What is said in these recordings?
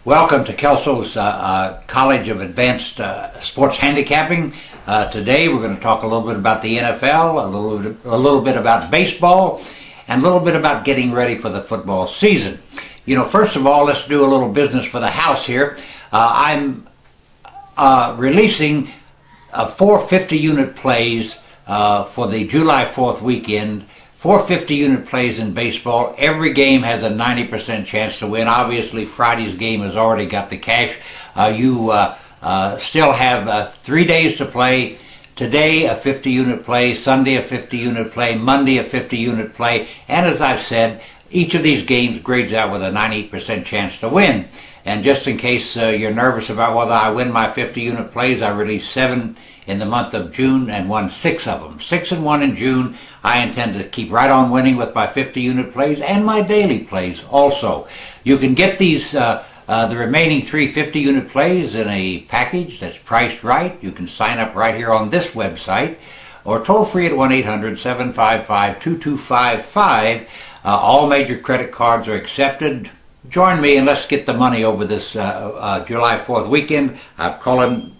Welcome to Kelso's College of Advanced Sports Handicapping. Today we're going to talk a little bit about the NFL, a little bit about baseball, and a little bit about getting ready for the football season. You know, first of all, let's do a little business for the house here. I'm releasing 4 50-unit plays for the July 4th weekend. 4 50-unit plays in baseball. Every game has a 90% chance to win. Obviously, Friday's game has already got the cash. You still have 3 days to play. Today, a 50-unit play. Sunday, a 50-unit play. Monday, a 50-unit play. And as I've said, each of these games grades out with a 90% chance to win. And just in case you're nervous about whether I win my 50-unit plays, I released 7 in the month of June and won 6 of them. 6 and 1 in June. I intend to keep right on winning with my 50-unit plays and my daily plays also. You can get these the remaining 3 50-unit plays in a package that's priced right. You can sign up right here on this website or toll free at 1-800-755-2255. All major credit cards are accepted. Join me and let's get the money over this July 4th weekend. I'm calling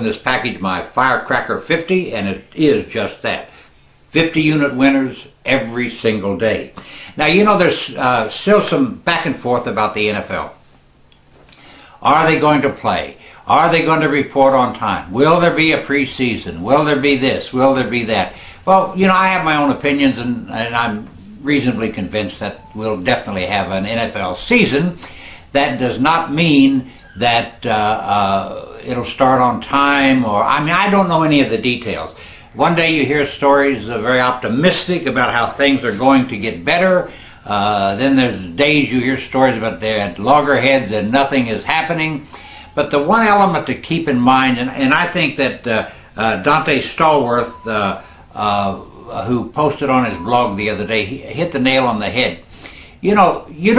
this package my Firecracker 50, and it is just that. 50-unit winners every single day. Now, you know, there's still some back and forth about the NFL. Are they going to play? Are they going to report on time? Will there be a preseason? Will there be this? Will there be that? Well, you know, I have my own opinions, and I'm reasonably convinced that we'll definitely have an NFL season. That does not mean that it'll start on time, or, I mean, I don't know any of the details. One day you hear stories very optimistic about how things are going to get better. Then there's days you hear stories about they're at loggerheads and nothing is happening. But the one element to keep in mind, and I think that Dante Stallworth, who posted on his blog the other day, he hit the nail on the head. You know, you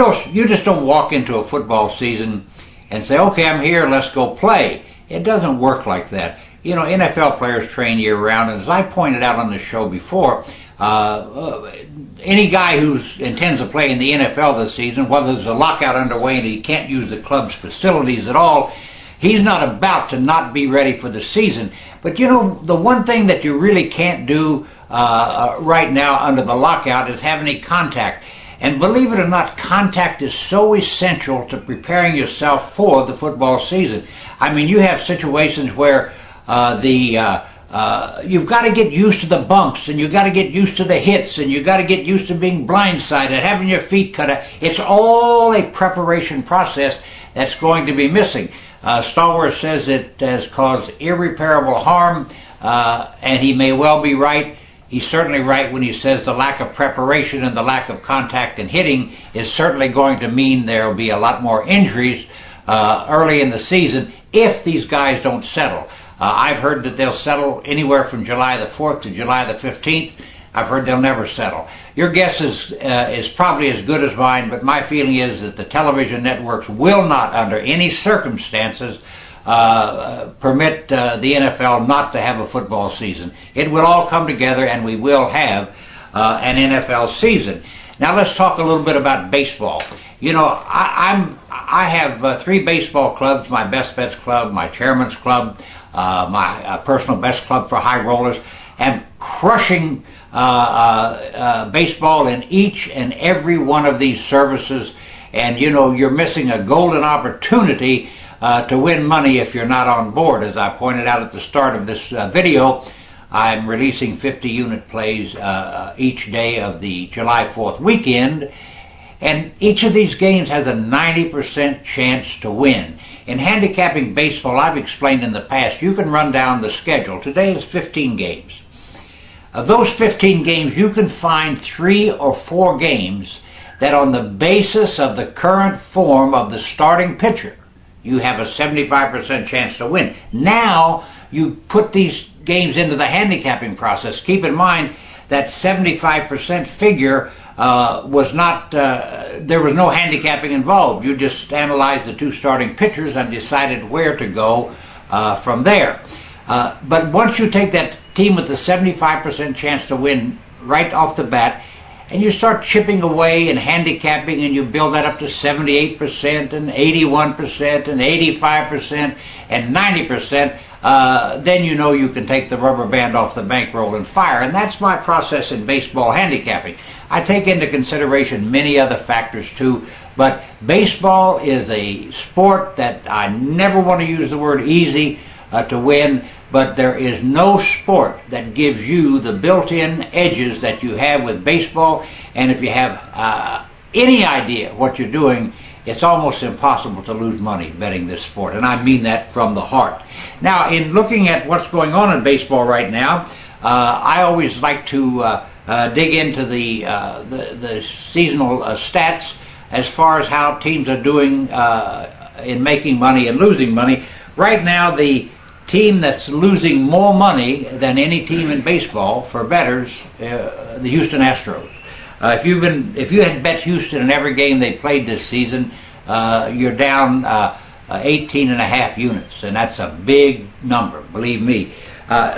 just don't walk into a football season and say, okay, I'm here, let's go play. It doesn't work like that. You know, NFL players train year-round, and as I pointed out on the show before, any guy who intends to play in the NFL this season, whether there's a lockout underway and he can't use the club's facilities at all, he's not about to not be ready for the season. But, you know, the one thing that you really can't do right now under the lockout is have any contact. And believe it or not, contact is so essential to preparing yourself for the football season. I mean, you have situations where you've got to get used to the bumps, and you've got to get used to the hits, and you've got to get used to being blindsided, having your feet cut out. It's all a preparation process that's going to be missing. Stallworth says it has caused irreparable harm, and he may well be right. He's certainly right when he says the lack of preparation and the lack of contact and hitting is certainly going to mean there will be a lot more injuries early in the season if these guys don't settle. I've heard that they'll settle anywhere from July the 4th to July the 15th. I've heard they'll never settle. Your guess is probably as good as mine, but my feeling is that the television networks will not, under any circumstances, permit the NFL not to have a football season. It will all come together, and we will have an NFL season. Now let's talk a little bit about baseball. You know, I have 3 baseball clubs: my Best Bets Club, my Chairman's Club, my personal best club for high rollers, and crushing baseball in each and every one of these services. And you know, you're missing a golden opportunity to win money if you're not on board. As I pointed out at the start of this video, I'm releasing 50-unit plays each day of the July 4th weekend, and each of these games has a 90% chance to win. In handicapping baseball, I've explained in the past, you can run down the schedule. Today is 15 games. Of those 15 games, you can find 3 or 4 games that on the basis of the current form of the starting pitcher, you have a 75% chance to win. Now, you put these games into the handicapping process. Keep in mind that 75% figure was not, there was no handicapping involved. You just analyzed the 2 starting pitchers and decided where to go from there. But once you take that team with the 75% chance to win right off the bat, and you start chipping away and handicapping, and you build that up to 78% and 81% and 85% and 90%, then you know you can take the rubber band off the bankroll and fire. And that's my process in baseball handicapping. I take into consideration many other factors too, but baseball is a sport that I never want to use the word easy to win, but there is no sport that gives you the built-in edges that you have with baseball. And if you have any idea what you're doing, it's almost impossible to lose money betting this sport, and I mean that from the heart. Now, in looking at what's going on in baseball right now, I always like to dig into the seasonal stats as far as how teams are doing in making money and losing money. Right now, the team that's losing more money than any team in baseball for bettors, the Houston Astros. If you had bet Houston in every game they played this season, you're down 18.5 units, and that's a big number, believe me.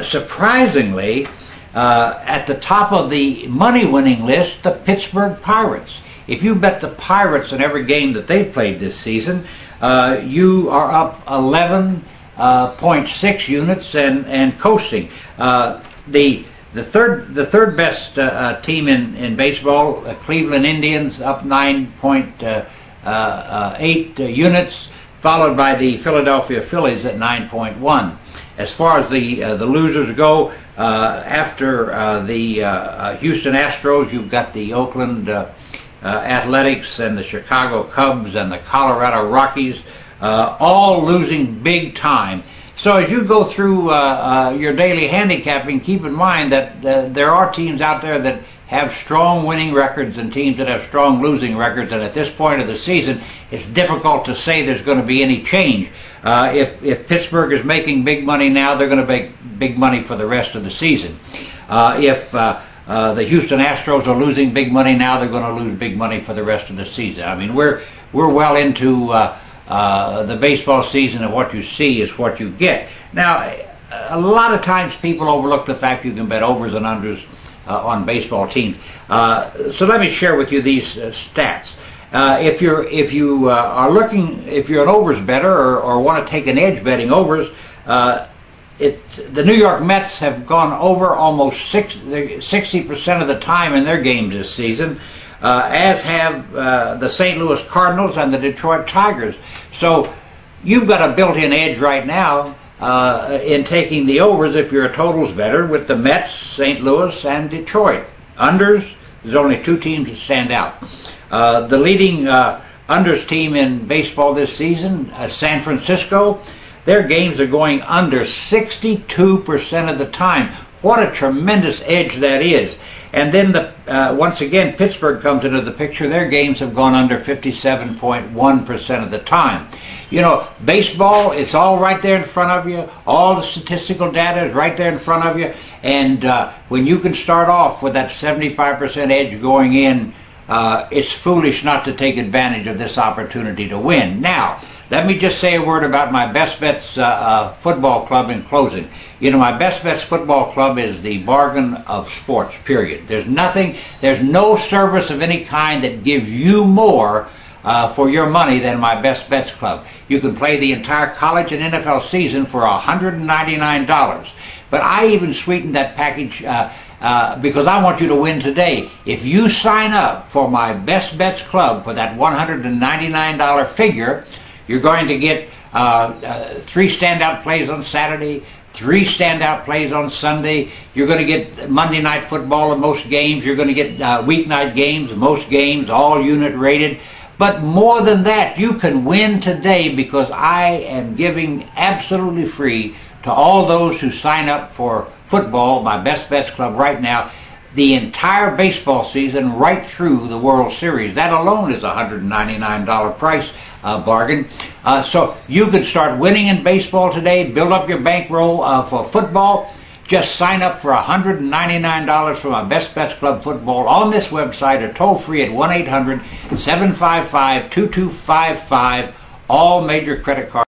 Surprisingly, at the top of the money-winning list, the Pittsburgh Pirates. If you bet the Pirates in every game that they've played this season, you are up 11.6 units and coasting. The third best team in baseball, Cleveland Indians, up 9.8 units, followed by the Philadelphia Phillies at 9.1. As far as the losers go, after the Houston Astros, you've got the Oakland Athletics and the Chicago Cubs and the Colorado Rockies, all losing big time. So as you go through your daily handicapping, keep in mind that there are teams out there that have strong winning records and teams that have strong losing records, and at this point of the season, it's difficult to say there's going to be any change. If Pittsburgh is making big money now, they're going to make big money for the rest of the season. If the Houston Astros are losing big money now, they're going to lose big money for the rest of the season. I mean, we're well into the baseball season, and what you see is what you get. Now, a lot of times people overlook the fact you can bet overs and unders on baseball teams. So let me share with you these stats. If you're an overs bettor or want to take an edge betting overs, the New York Mets have gone over almost 60% of the time in their games this season, as have the St. Louis Cardinals and the Detroit Tigers. So you've got a built-in edge right now in taking the overs if you're a totals bettor with the Mets, St. Louis, and Detroit. Unders, there's only two teams that stand out. The leading unders team in baseball this season, San Francisco, their games are going under 62% of the time. What a tremendous edge that is. And then once again, Pittsburgh comes into the picture. Their games have gone under 57.1% of the time. You know, baseball, it's all right there in front of you. All the statistical data is right there in front of you. And when you can start off with that 75% edge going in, it's foolish not to take advantage of this opportunity to win. Now, let me just say a word about my Best Bets football club in closing. You know, my Best Bets football club is the bargain of sports, period. There's no service of any kind that gives you more for your money than my Best Bets club. You can play the entire college and NFL season for $199. But I even sweetened that package because I want you to win today. If you sign up for my Best Bets club for that $199 figure, you're going to get 3 standout plays on Saturday, 3 standout plays on Sunday. You're going to get Monday Night Football in most games. You're going to get weeknight games in most games, all unit rated. But more than that, you can win today because I am giving absolutely free to all those who sign up for football, my Best Bets Club right now, the entire baseball season right through the World Series. That alone is a $199 price bargain. So you could start winning in baseball today, build up your bankroll for football. Just sign up for $199 for my Best Bets Club football on this website or toll free at 1-800-755-2255. All major credit cards.